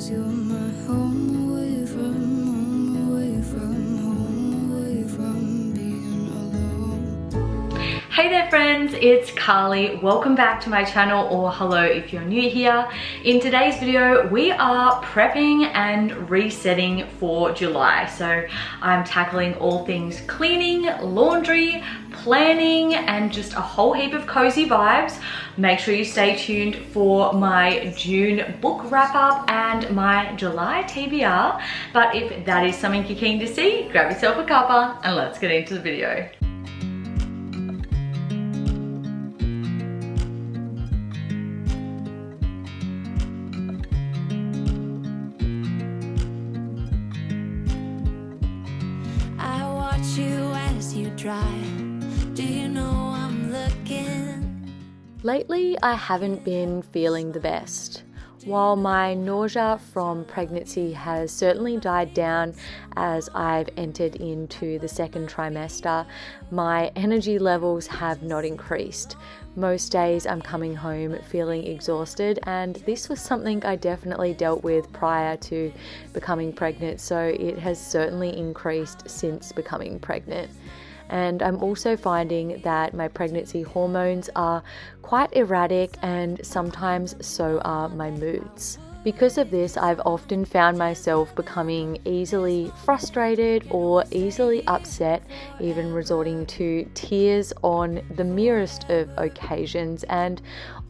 'cause you're my home away from home, away from home, away from being alone. Hey there friends, it's Carly. Welcome back to my channel, or hello if you're new here. In today's video, we are prepping and resetting for July. So I'm tackling all things cleaning, laundry, planning, and just a whole heap of cozy vibes. Make sure you stay tuned for my June book wrap up and my July TBR. But if that is something you're keen to see, grab yourself a cuppa and let's get into the video. Do you know I'm looking? Lately, I haven't been feeling the best. While my nausea from pregnancy has certainly died down as I've entered into the second trimester, my energy levels have not increased. Most days I'm coming home feeling exhausted, and this was something I definitely dealt with prior to becoming pregnant, so it has certainly increased since becoming pregnant. And I'm also finding that my pregnancy hormones are quite erratic, and sometimes so are my moods. Because of this, I've often found myself becoming easily frustrated or easily upset, even resorting to tears on the merest of occasions. And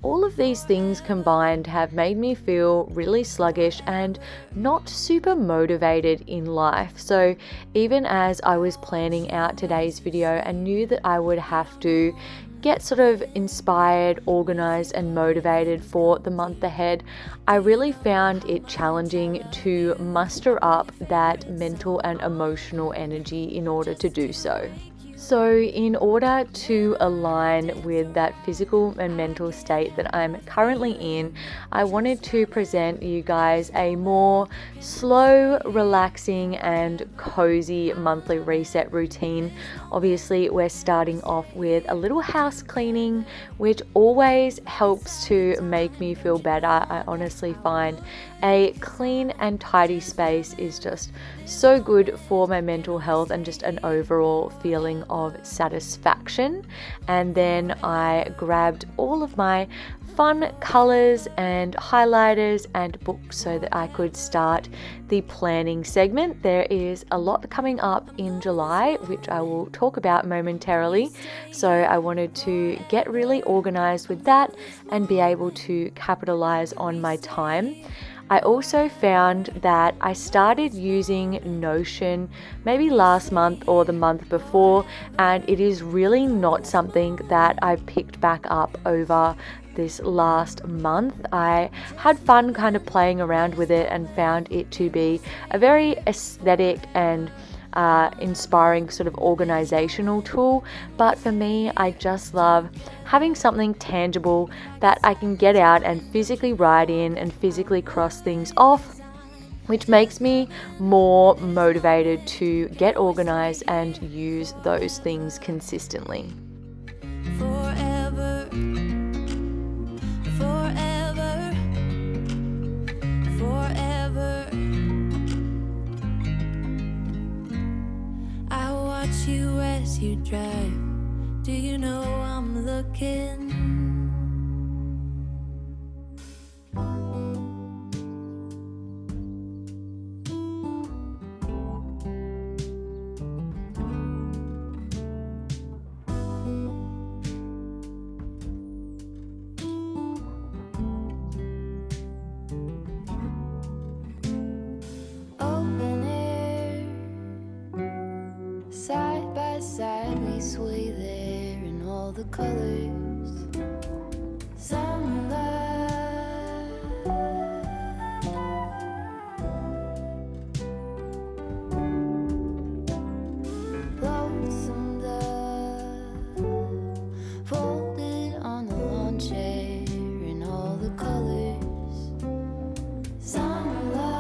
all of these things combined have made me feel really sluggish and not super motivated in life. So even as I was planning out today's video and knew that I would have to get sort of inspired, organized, and motivated for the month ahead, I really found it challenging to muster up that mental and emotional energy in order to do so. So in order to align with that physical and mental state that I'm currently in, I wanted to present you guys a more slow, relaxing, and cozy monthly reset routine. Obviously, we're starting off with a little house cleaning, which always helps to make me feel better. I honestly find a clean and tidy space is just so good for my mental health and just an overall feeling of satisfaction. And then I grabbed all of my fun colors and highlighters and books so that I could start the planning segment. There is a lot coming up in July, which I will talk about momentarily. So I wanted to get really organized with that and be able to capitalize on my time. I also found that I started using Notion maybe last month or the month before, and it is really not something that I've picked back up over this last month. I had fun kind of playing around with it and found it to be a very aesthetic and inspiring sort of organizational tool, but for me, I just love having something tangible that I can get out and physically write in and physically cross things off, which makes me more motivated to get organized and use those things consistently. Forever, forever, forever. I watch you as you drive. Do you know I'm looking? Open air, side by side we sway there in all the colors. Summer love, lonesome dove, folded on the lawn chair in all the colors. Summer love,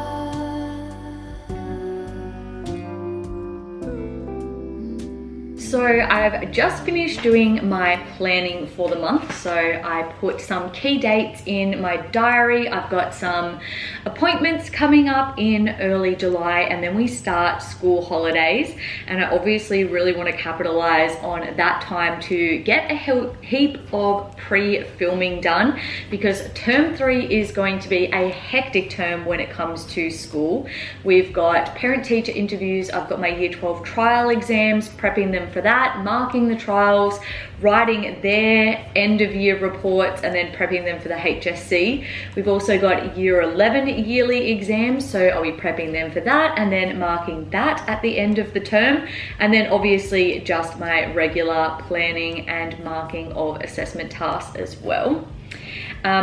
So I've just finished doing my planning for the month. So I put some key dates in my diary. I've got some appointments coming up in early July, and then we start school holidays. And I obviously really want to capitalize on that time to get a heap of pre-filming done, because term 3 is going to be a hectic term when it comes to school. We've got parent-teacher interviews. I've got my year 12 trial exams, prepping them for that, marking the trials, writing their end of year reports, and then prepping them for the HSC. We've also got year 11 yearly exams, so I'll be prepping them for that and then marking that at the end of the term. And then obviously just my regular planning and marking of assessment tasks as well.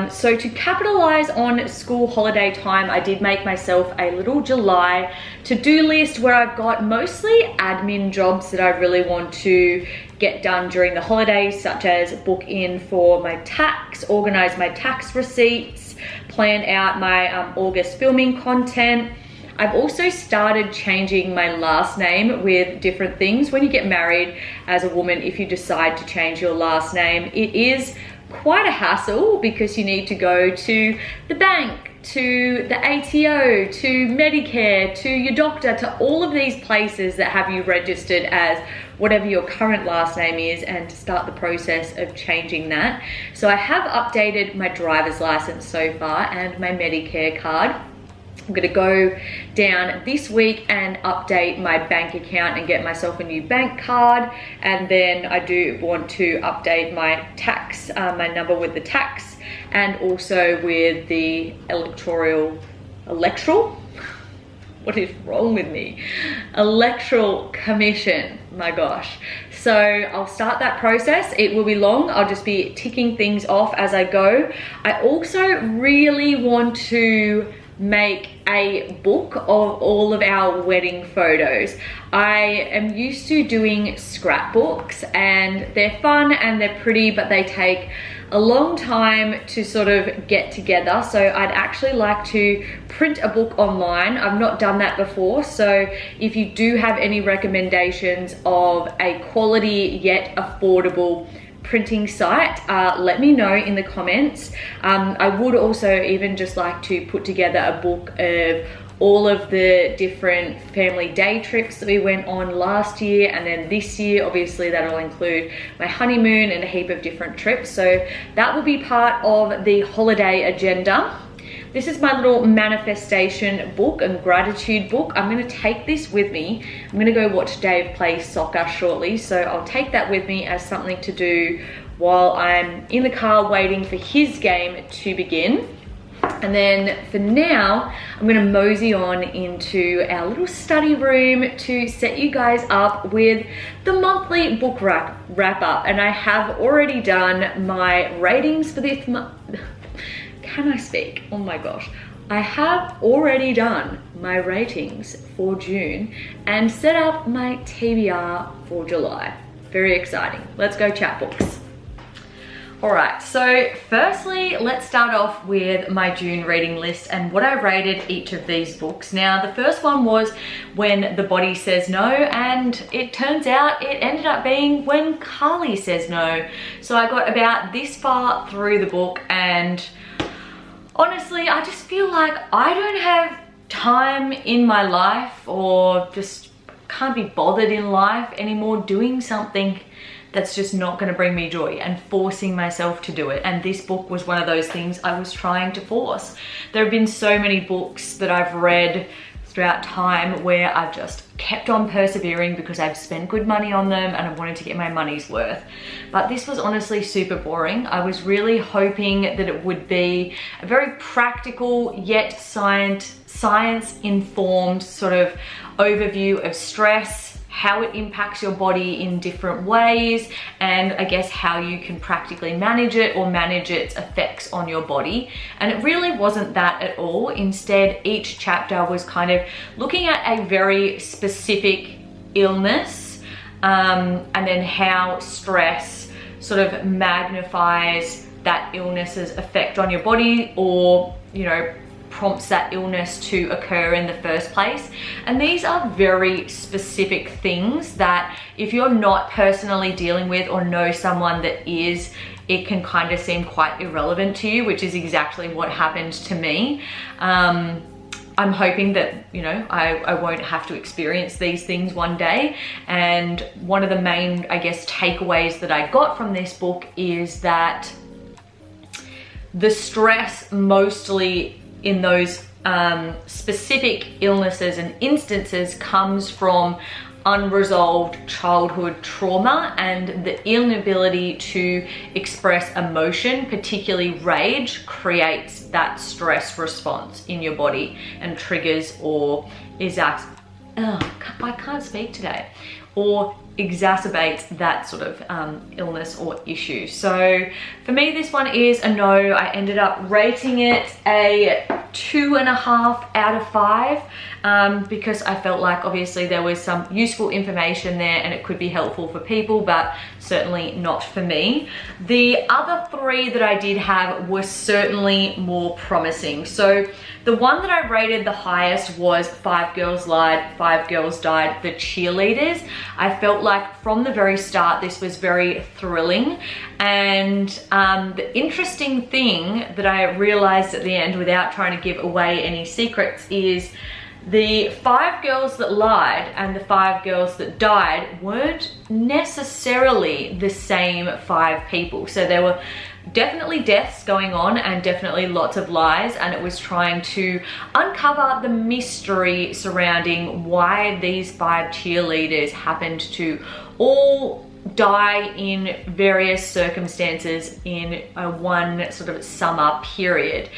So to capitalize on school holiday time, I did make myself a little July to-do list where I've got mostly admin jobs that I really want to get done during the holidays, such as book in for my tax, organize my tax receipts, plan out my August filming content. I've also started changing my last name with different things. When you get married as a woman, if you decide to change your last name, it is quite a hassle, because you need to go to the bank, to the ATO, to Medicare, to your doctor, to all of these places that have you registered as whatever your current last name is, and to start the process of changing that. So I have updated my driver's license so far and my Medicare card. I'm gonna go down this week and update my bank account and get myself a new bank card. And then I do want to update my tax, my number with the tax, and also with the electoral, what is wrong with me? Electoral Commission, my gosh. So I'll start that process. It will be long. I'll just be ticking things off as I go. I also really want to make a book of all of our wedding photos. I am used to doing scrapbooks, and they're fun and they're pretty, but they take a long time to sort of get together. So I'd actually like to print a book online. I've not done that before, so if you do have any recommendations of a quality yet affordable printing site, let me know in the comments. I would also even just like to put together a book of all of the different family day trips that we went on last year, and then this year obviously that'll include my honeymoon and a heap of different trips. So that will be part of the holiday agenda. This is my little manifestation book and gratitude book. I'm gonna take this with me. I'm gonna go watch Dave play soccer shortly, so I'll take that with me as something to do while I'm in the car waiting for his game to begin. And then for now, I'm gonna mosey on into our little study room to set you guys up with the monthly book wrap up. And I have already done my ratings for this month. Can I speak? Oh my gosh. I have already done my ratings for June and set up my TBR for July. Very exciting. Let's go chapbooks. All right, so firstly, let's start off with my June reading list and what I rated each of these books. Now, the first one was When the Body Says No, and it turns out it ended up being When Carly Says No. So I got about this far through the book, and honestly, I just feel like I don't have time in my life, or just can't be bothered in life anymore doing something that's just not going to bring me joy and forcing myself to do it. And this book was one of those things I was trying to force. There have been so many books that I've read throughout time where I've just kept on persevering because I've spent good money on them and I wanted to get my money's worth. But this was honestly super boring. I was really hoping that it would be a very practical yet science-informed sort of overview of stress, how it impacts your body in different ways, and I guess how you can practically manage it or manage its effects on your body. And it really wasn't that at all. Instead, each chapter was kind of looking at a very specific illness, and then how stress sort of magnifies that illness's effect on your body, or, you know, prompts that illness to occur in the first place. And these are very specific things that if you're not personally dealing with or know someone that is, it can kind of seem quite irrelevant to you, which is exactly what happened to me. I'm hoping that, you know, I won't have to experience these things one day. And one of the main, I guess, takeaways that I got from this book is that the stress mostly in those specific illnesses and instances comes from unresolved childhood trauma and the inability to express emotion, particularly rage, creates that stress response in your body and triggers or I can't speak today, or exacerbates that sort of illness or issue. So for me, this one is a no. I ended up rating it a 2.5 out of 5 because I felt like obviously there was some useful information there and it could be helpful for people, but certainly not for me. The other 3 that I did have were certainly more promising. So the one that I rated the highest was 5 Girls Lied, 5 Girls Died, The Cheerleaders. I felt like from the very start this was very thrilling, and the interesting thing that I realized at the end, without trying to give away any secrets, is the 5 girls that lied and the 5 girls that died weren't necessarily the same 5 people. So there were definitely deaths going on and definitely lots of lies, and it was trying to uncover the mystery surrounding why these 5 cheerleaders happened to all die in various circumstances in a one sort of summer period.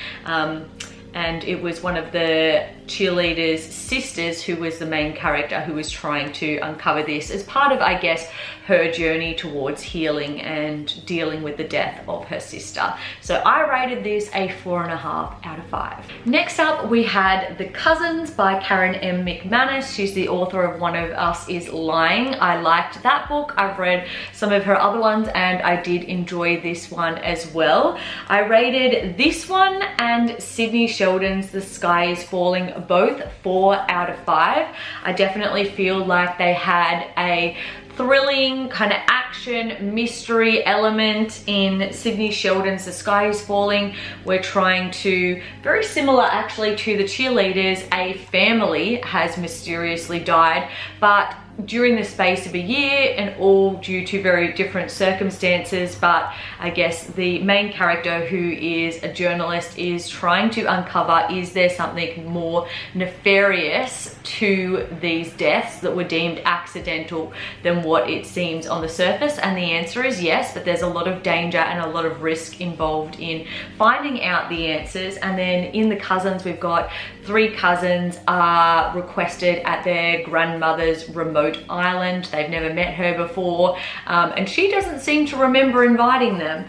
And it was one of the cheerleaders' sisters who was the main character who was trying to uncover this as part of, I guess, her journey towards healing and dealing with the death of her sister. So I rated this a 4.5 out of 5. Next up, we had The Cousins by Karen M. McManus. She's the author of One of Us Is Lying. I liked that book. I've read some of her other ones and I did enjoy this one as well. I rated this one and Sydney Sheldon's The Sky Is Falling both 4 out of 5. I definitely feel like they had a thrilling kind of action mystery element. In Sydney Sheldon's The Sky Is Falling, we're trying to, very similar actually to The Cheerleaders, a family has mysteriously died, but during the space of a year and all due to very different circumstances. But I guess the main character, who is a journalist, is trying to uncover, is there something more nefarious to these deaths that were deemed accidental than what it seems on the surface? And the answer is yes, but there's a lot of danger and a lot of risk involved in finding out the answers. And then in The Cousins, we've got 3 cousins are requested at their grandmother's remote island. They've never met her before, and she doesn't seem to remember inviting them.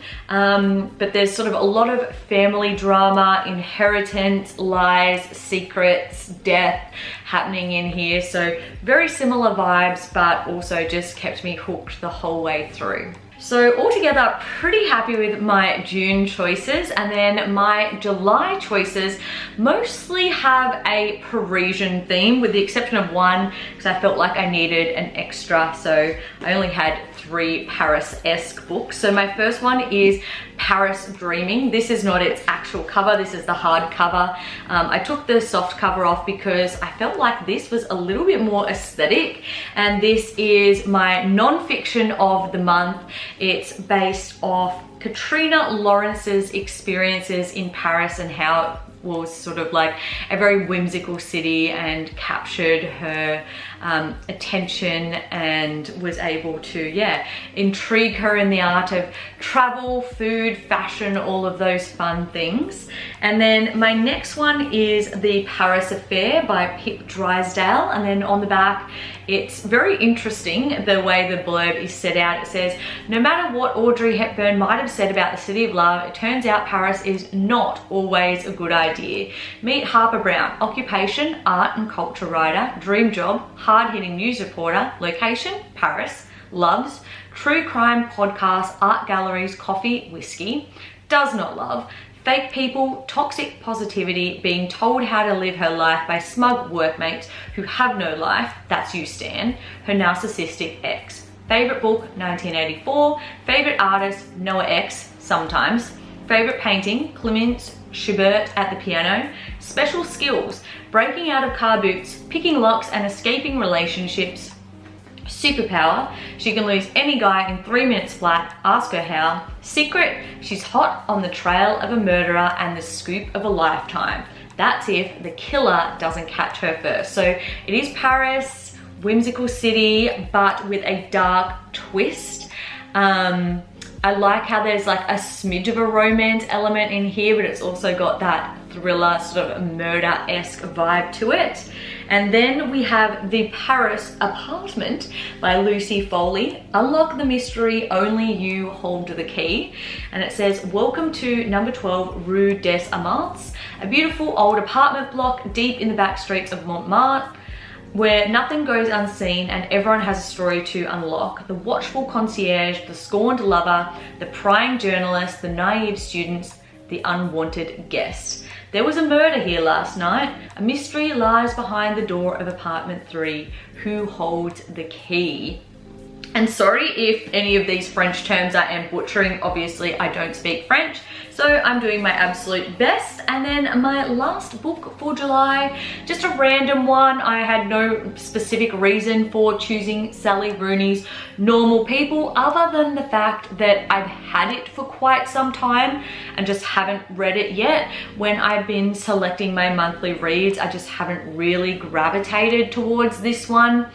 But there's sort of a lot of family drama, inheritance, lies, secrets, death happening in here. So very similar vibes, but also just kept me hooked the whole way through. So altogether, pretty happy with my June choices. And then my July choices mostly have a Parisian theme, with the exception of one, because I felt like I needed an extra. So I only had 3 Paris-esque books. So my first one is Paris Dreaming. This is not its actual cover, this is the hard cover. I took the soft cover off because I felt like this was a little bit more aesthetic, and this is my non-fiction of the month. It's based off Katrina Lawrence's experiences in Paris and how it was sort of like a very whimsical city and captured her attention and was able to, yeah, intrigue her in the art of travel, food, fashion, all of those fun things. And then my next one is The Paris Affair by Pip Drysdale. And then on the back, it's very interesting the way the blurb is set out. It says, no matter what Audrey Hepburn might have said about the City of Love, it turns out Paris is not always a good idea. Meet Harper Brown, occupation, art and culture writer, dream job, hard-hitting news reporter, location, Paris, loves, true crime podcasts, art galleries, coffee, whiskey, does not love, Fake people, toxic positivity, being told how to live her life by smug workmates who have no life, that's you, Stan, her narcissistic ex. Favorite book, 1984. Favorite artist, Noah X, sometimes. Favorite painting, Clemence Schubert at the piano. Special skills, breaking out of car boots, picking locks and escaping relationships. Superpower, she can lose any guy in 3 minutes flat, ask her how. Secret, she's hot on the trail of a murderer and the scoop of a lifetime. That's if the killer doesn't catch her first. So it is Paris, whimsical city, but with a dark twist. I like how there's like a smidge of a romance element in here, but it's also got that thriller sort of murder-esque vibe to it. And then we have The Paris Apartment by Lucy Foley. Unlock the mystery, only you hold the key. And it says, welcome to number 12 Rue des Amants, a beautiful old apartment block deep in the back streets of Montmartre, where nothing goes unseen and everyone has a story to unlock. The watchful concierge, the scorned lover, the prying journalist, the naive students, the unwanted guest. There was a murder here last night. A mystery lies behind the door of apartment 3. Who holds the key? And sorry if any of these French terms I am butchering. Obviously, I don't speak French, so I'm doing my absolute best. And then my last book for July, just a random one. I had no specific reason for choosing Sally Rooney's Normal People, other than the fact that I've had it for quite some time and just haven't read it yet. When I've been selecting my monthly reads, I just haven't really gravitated towards this one.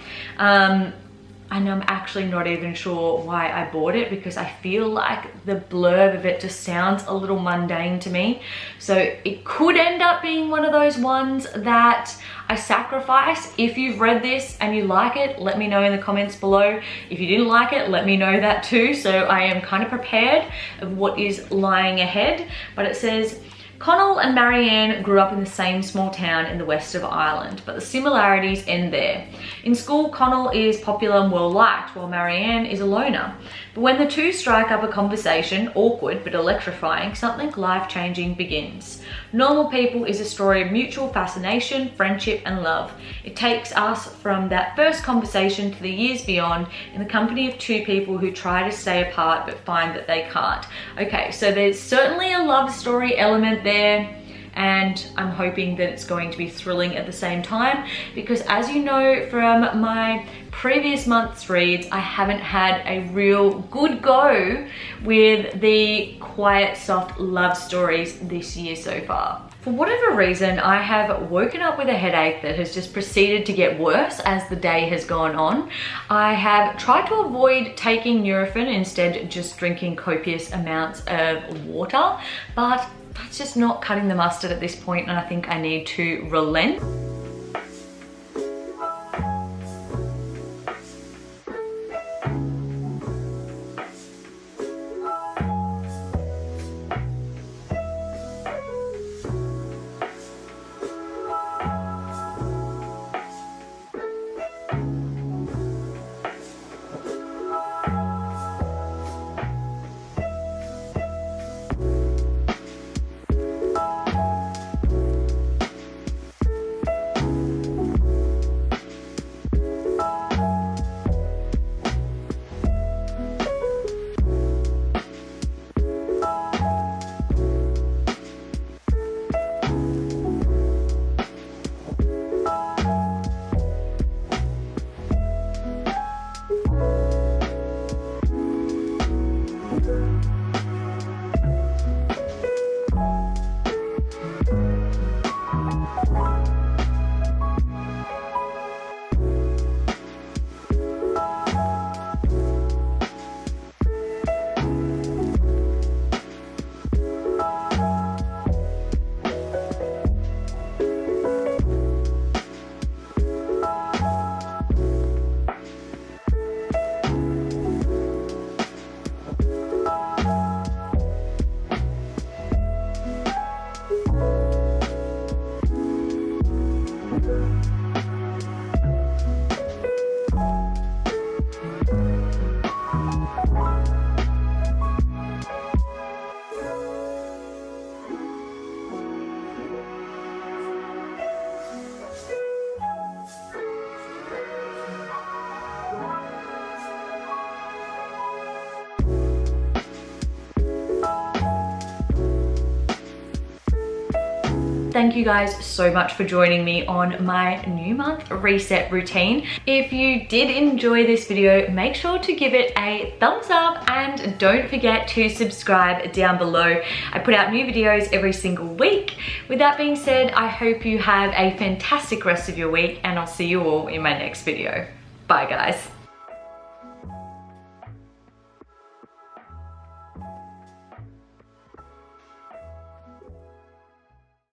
And I'm actually not even sure why I bought it, because I feel like the blurb of it just sounds a little mundane to me. So it could end up being one of those ones that I sacrifice. If you've read this and you like it, let me know in the comments below. If you didn't like it, let me know that too. So I am kind of prepared of what is lying ahead. But it says, Connell and Marianne grew up in the same small town in the west of Ireland, but the similarities end there. In school, Connell is popular and well-liked, while Marianne is a loner. But when the two strike up a conversation, awkward but electrifying, something life-changing begins. Normal People is a story of mutual fascination, friendship and love. It takes us from that first conversation to the years beyond in the company of two people who try to stay apart but find that they can't. Okay, so there's certainly a love story element there, and I'm hoping that it's going to be thrilling at the same time, because as you know from my previous month's reads, I haven't had a real good go with the quiet, soft love stories this year so far. For whatever reason, I have woken up with a headache that has just proceeded to get worse as the day has gone on. I have tried to avoid taking Nurofen, instead just drinking copious amounts of water, but that's just not cutting the mustard at this point, and I think I need to relent. Thank you guys so much for joining me on my new month reset routine. If you did enjoy this video, make sure to give it a thumbs up and don't forget to subscribe down below. I put out new videos every single week. With that being said, I hope you have a fantastic rest of your week and I'll see you all in my next video. Bye guys.